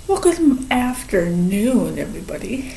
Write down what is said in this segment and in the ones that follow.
Well, good afternoon, everybody.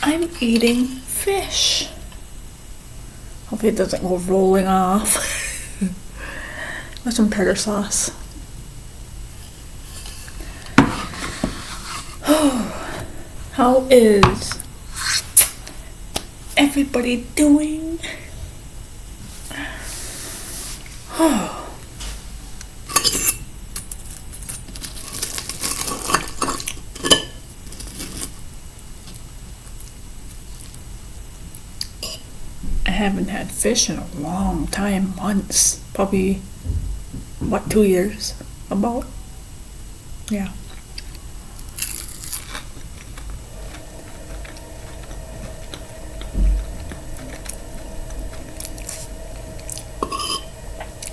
I'm eating fish. Hopefully it doesn't go rolling off. With some tartar sauce. How is everybody doing? I haven't had fish in a long time, months, probably, 2 years, about, yeah.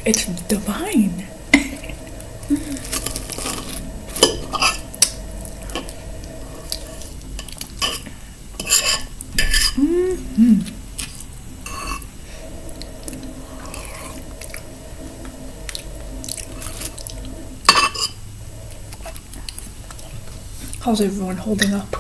It's divine. How's everyone holding up?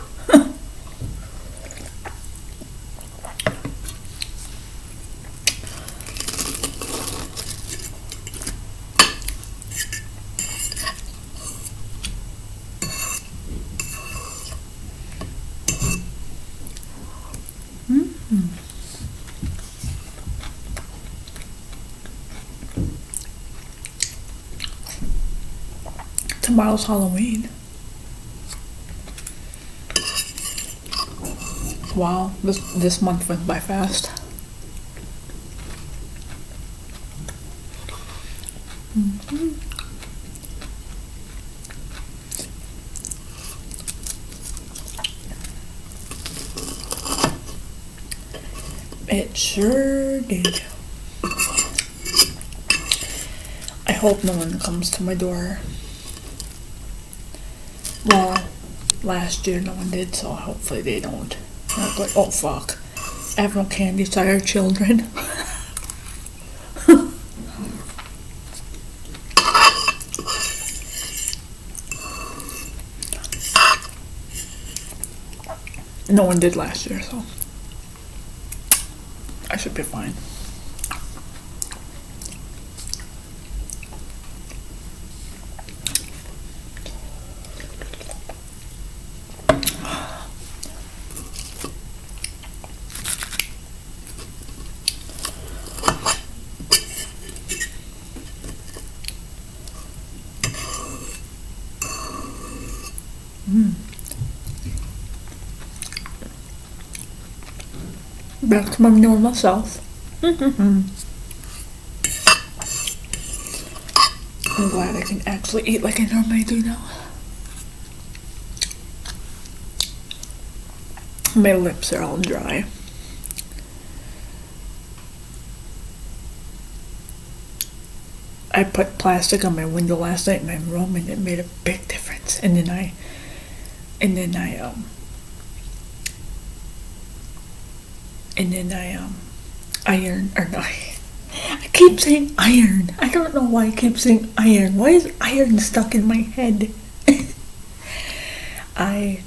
Tomorrow's Halloween. Wow, this month went by fast. It sure did. I hope no one comes to my door. Well, last year no one did, so hopefully they don't. Not like, oh fuck, I have no candy, so I have children. No one did last year, so I should be fine. Back to my normal self. I'm glad I can actually eat like I normally do now. My lips are all dry. I put plastic on my window last night in my room and it made a big difference. And then I iron, or no, I keep saying iron. I don't know why I keep saying iron. Why is iron stuck in my head? I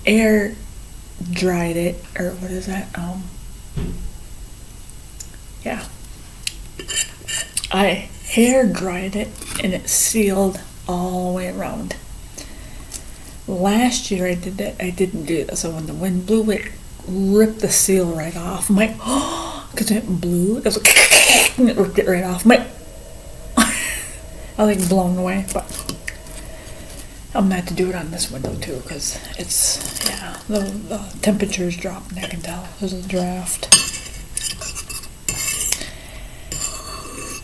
air dried it, or what is that? Yeah. I hair dried it and it sealed all the way around. Last year I did that. I didn't do that. So when the wind blew, it ripped the seal right off. I'm like, oh, because it blew. It was like, and it ripped it right off. I'm like, I was like blown away. But I'm gonna have to do it on this window too, because it's, yeah, the temperature's dropping. I can tell there's a draft.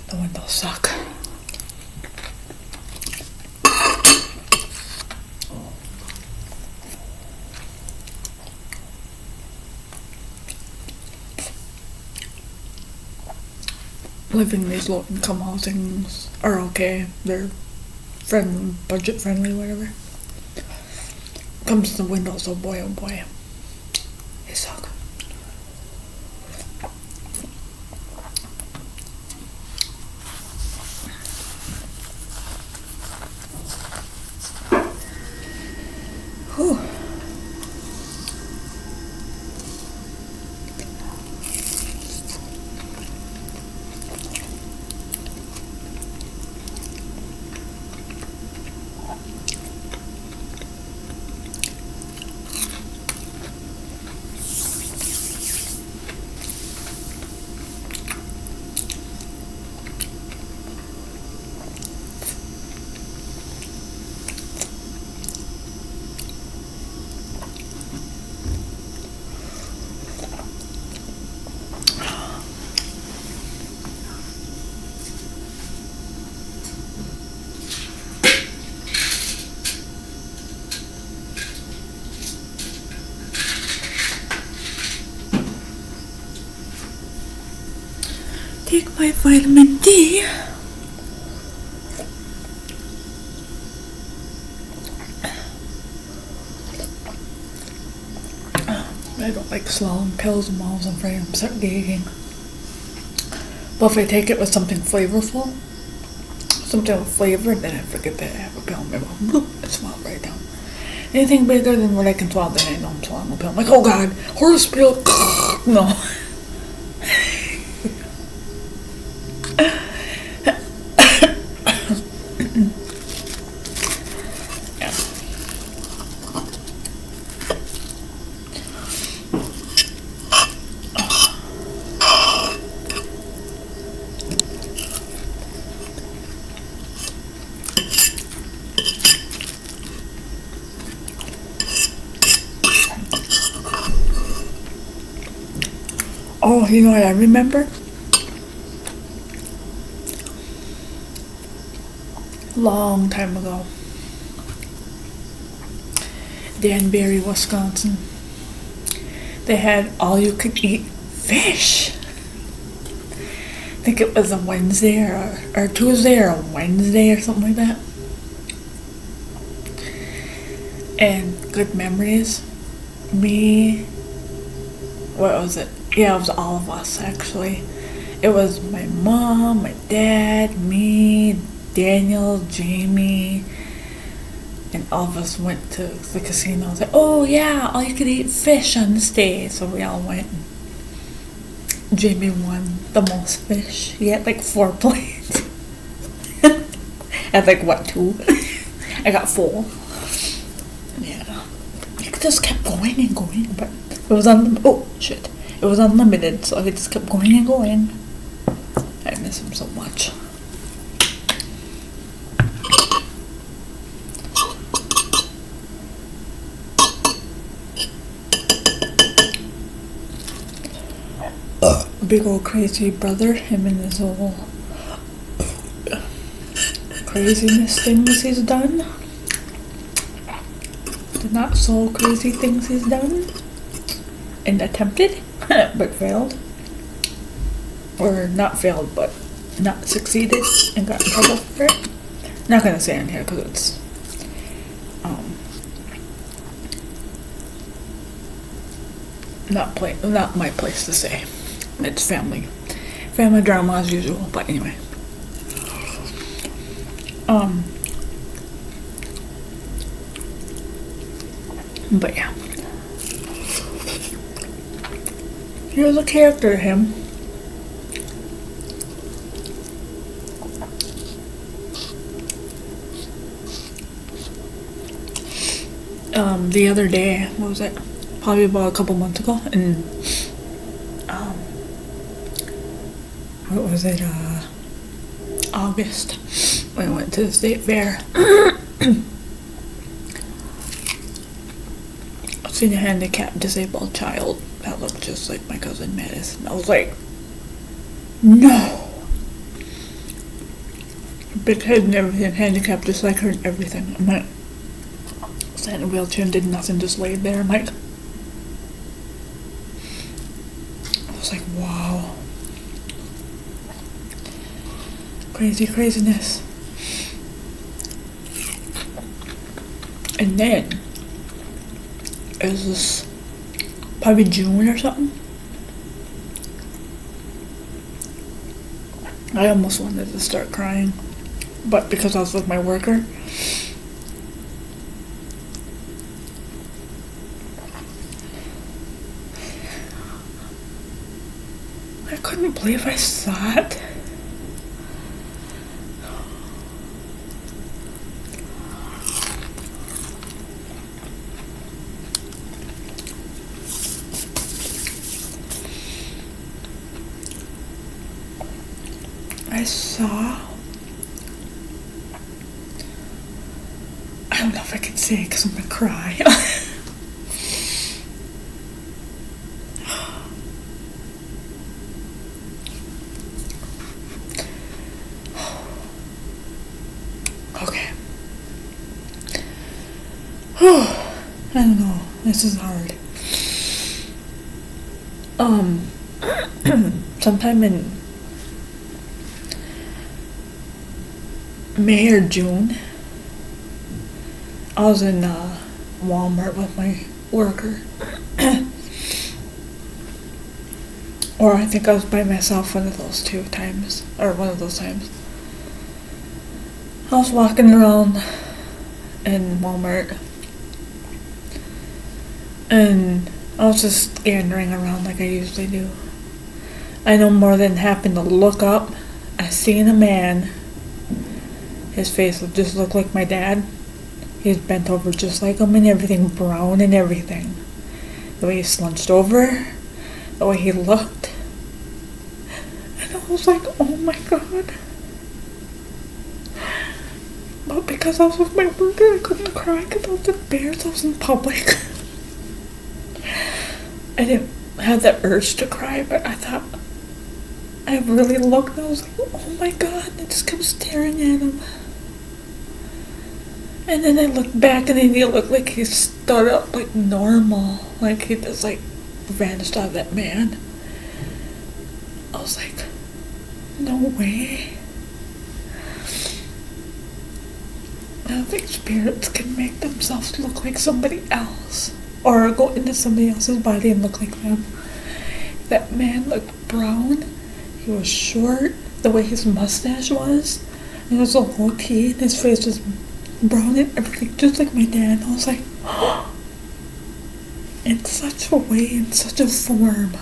The windows suck. living in these low income housings are okay. They're budget friendly, whatever. Comes to the windows, oh boy, they suck. Whew. Take my vitamin D. I don't like swallowing pills and malls. I'm afraid I'm start gagging. But if I take it with something flavorful, something with flavor, then I forget that I have a pill in my mouth. Bloop, I swallow it right down. Anything bigger than what I can swallow, then I know I'm swallowing a pill. I'm like, oh god, horse pill. No. Oh, you know what I remember? Long time ago. Danbury, Wisconsin. They had all you could eat fish. I think it was a Wednesday or Tuesday or a Wednesday or something like that. And good memories. Me, what was it? Yeah, it was all of us actually. It was my mom, my dad, me, Daniel, Jamie, and all of us went to the casino. I was like, oh yeah, all you could eat fish on this day. So we all went. Jamie won the most fish. He had like 4 plates. I had like what, 2? I got 4. Yeah. It just kept going and going, but it was It was unlimited, so it just kept going and going. I miss him so much. Big old crazy brother, him and his whole craziness things he's done. The not so crazy things he's done and attempted, but failed. Or not failed, but not succeeded and got in trouble for it. Not gonna say it in here because it's not my place to say. It's family drama as usual. But anyway, but yeah, he was a character, him. The other day, what was it? Probably about a couple months ago, and what was it? August. When I went to the state fair. Seen a handicapped disabled child that looked just like my cousin Madison. I was like, no. Big head and everything, handicapped just like her and everything. I'm like, sat in a wheelchair and did nothing, just laid there. I'm like, I was like, wow. Craziness. And then it was this probably June or something. I almost wanted to start crying, but because I was with my worker, I couldn't believe I saw it. I saw, I don't know if I can say it because I'm gonna cry. Okay. I don't know, this is hard. Sometime in May or June, I was in Walmart with my worker. Or I think I was by myself one of those times. I was walking around in Walmart, and I was just scandering around like I usually do. I no more than happened to look up. I seen a man. His face would just look like my dad. He's bent over just like him and everything, brown and everything. The way he slunched over, the way he looked. And I was like, oh my god. But because I was with my worker, I couldn't cry because I was embarrassed. I was in public. I didn't have the urge to cry, but I thought, I really looked and I was like, oh my god. I just kept staring at him. And then I looked back and he looked like he stood up like normal. Like he just like vanished out of that man. I was like, no way. I don't think spirits can make themselves look like somebody else. Or go into somebody else's body and look like them. That man looked brown. He was short. The way his mustache was. And it was a goatee and his face was brown and everything, just like my dad. I was like, oh, in such a way, in such a form.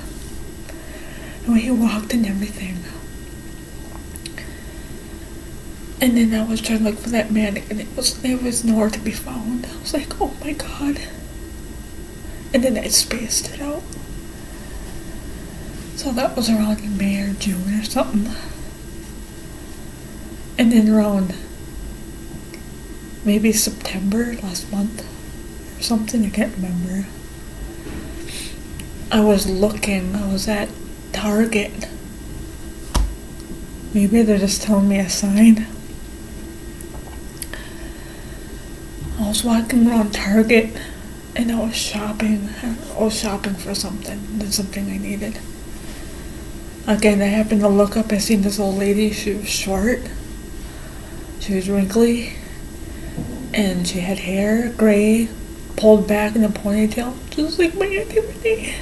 The way he walked and everything. And then I was trying to look for that man and it was nowhere to be found. I was like, oh my god. And then I spaced it out. So that was around May or June or something. And then around maybe September last month or something, I can't remember. I was at Target. Maybe they're just telling me a sign. I was walking around Target and I was shopping. I was shopping for something I needed. Again, I happened to look up, I seen this old lady. She was short. She was wrinkly. And she had hair, gray, pulled back in a ponytail, just like my Auntie Renee.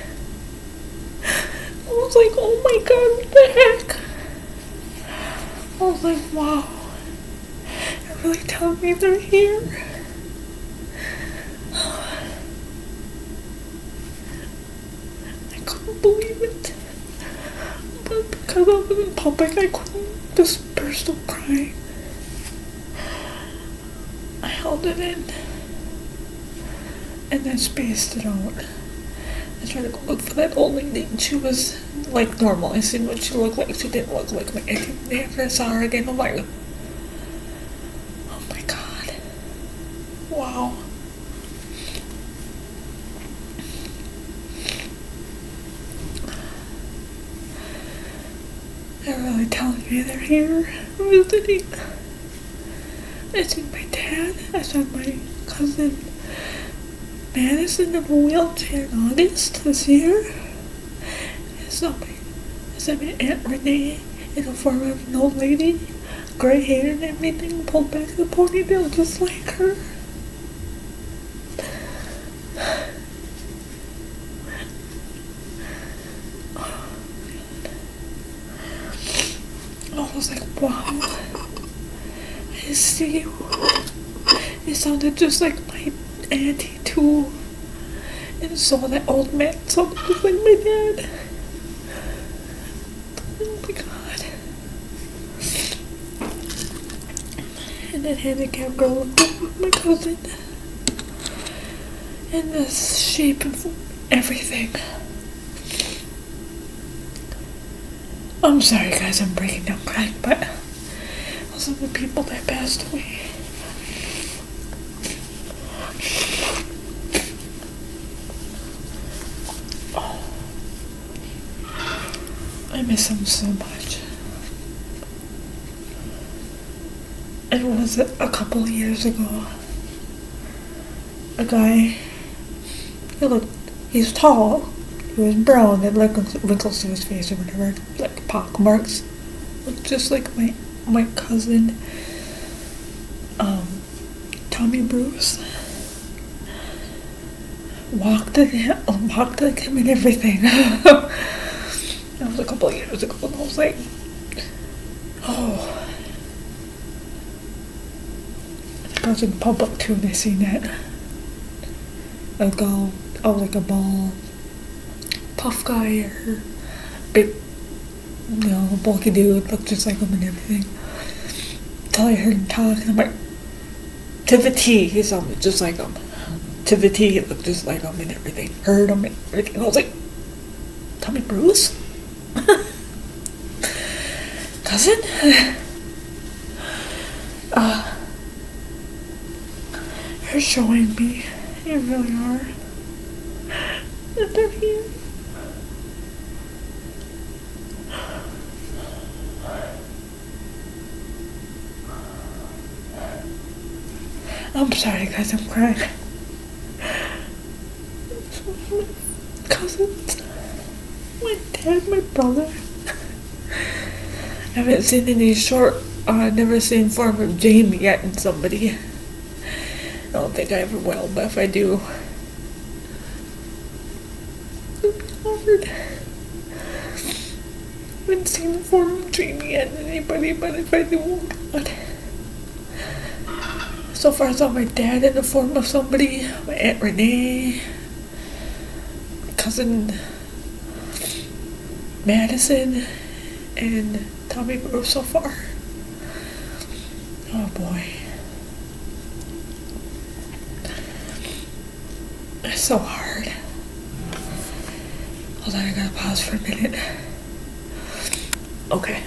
I was like, oh my god, what the heck? I was like, wow. They're really telling me they're here. I couldn't believe it. But because I was in public, I couldn't just burst out crying. I held it in and then spaced it out. I tried to go look for that old lady and she was like normal. I seen what she looked like. She didn't look like my auntie. After I saw her again, I'm like, oh my god. Wow. They're really telling me they're here visiting. I seen my dad. I saw my cousin Madison in a wheelchair in August this year. I saw my Aunt Renee in the form of an old lady. gray hair and everything, pulled back the ponytail just like her. I was like, wow, I see you. It sounded just like my auntie too. And so that old man sounded just like my dad. Oh my god. And that handicapped girl looked like my cousin. And the shape and everything. I'm sorry guys, I'm breaking down crying, but those are the people that passed away. Oh, I miss him so much. It was a couple of years ago. A guy, he's tall. He was brown, and like wrinkles to his face or whatever, like pock marks. Looked just like my cousin, Tommy Bruce. Walked like him and everything. That was a couple of years ago, and I was like, oh. I think I was in public too, and I seen that. Like a bald puff guy or big, bulky dude, looked just like him and everything. Until I heard him talk, and I'm like, to the T, he sounded just like him. To the T, he looked just like him and everything. Heard him and everything. I was like, Tommy Bruce? Cousin? You're showing me. You really are. That they're here. I'm sorry guys, I'm crying. My cousins, my dad, my brother. I haven't seen any never seen form of Jamie yet in somebody. I don't think I ever will, but if I do, it'll be hard. I haven't seen the form of Jamie yet in anybody, but if I do, oh God. So far I saw my dad in the form of somebody, my Aunt Renee, my cousin Madison, and Tommy Bruce so far. Oh boy. It's so hard. Hold on, I gotta pause for a minute. Okay.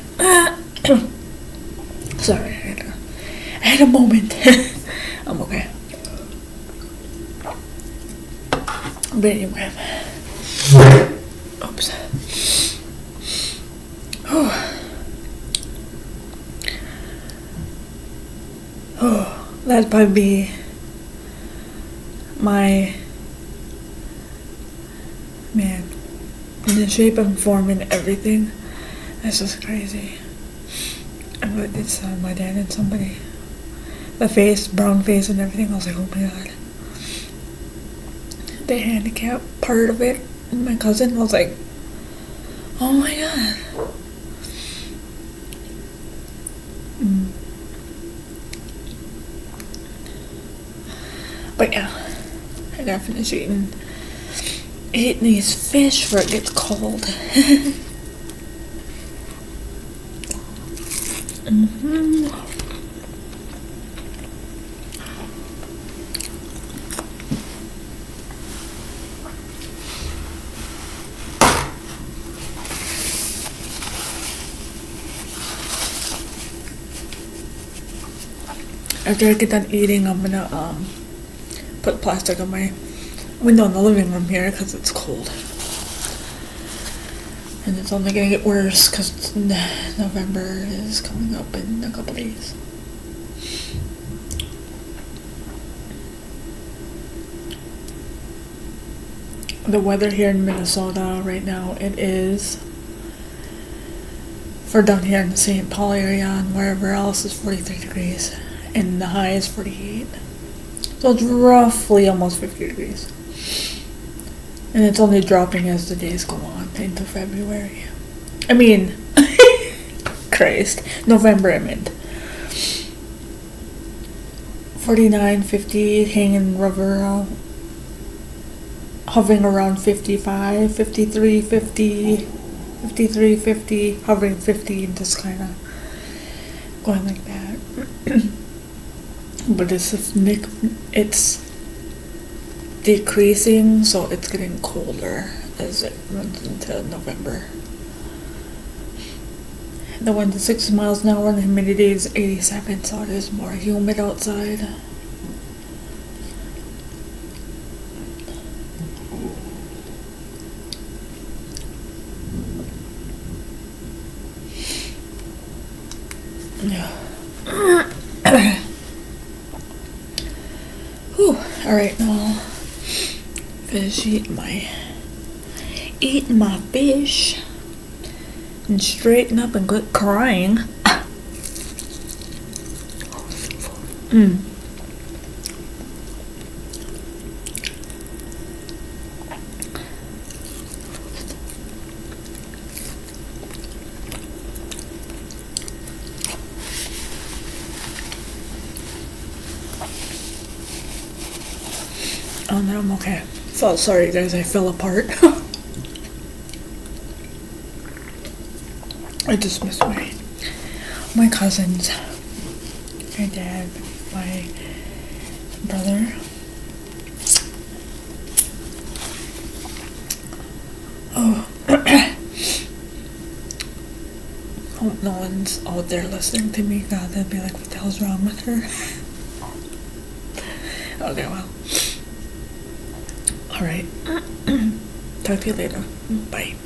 Sorry, I had a moment. I'm okay. But anyway. Oops. Oh, that'd probably be my man. In the shape and form and everything. That's just crazy. I really did sound my dad and somebody. The face, brown face and everything. I was like, oh my God. The handicap part of it. And my cousin was like, oh my God. But yeah, I gotta finish eating these fish before it gets cold. After I get done eating, I'm gonna put plastic on my window in the living room here because it's cold. And it's only gonna get worse because November is coming up in a couple days. The weather here in Minnesota right now, it is For down here in the St. Paul area and wherever else is 43 degrees. And the high is 48. So it's roughly almost 50 degrees. And it's only dropping as the days go on into February. I mean, Christ. November, I meant. 49, 50, hanging hovering around 55, 53, 50, 53, 50, hovering 50, and just kind of going like that. But it's decreasing, so it's getting colder as it runs into November. The wind is 6 miles an hour and the humidity is 87, so it is more humid outside. Yeah. Whew. Alright, now finish eating my fish and straighten up and quit crying. Oh no, I'm okay. So sorry guys, I fell apart. I just missed my cousins, my dad, my brother. Oh, hope no one's out there listening to me. God, they'd be like, what the hell's wrong with her? Okay, well. Alright. Talk to you later. Bye.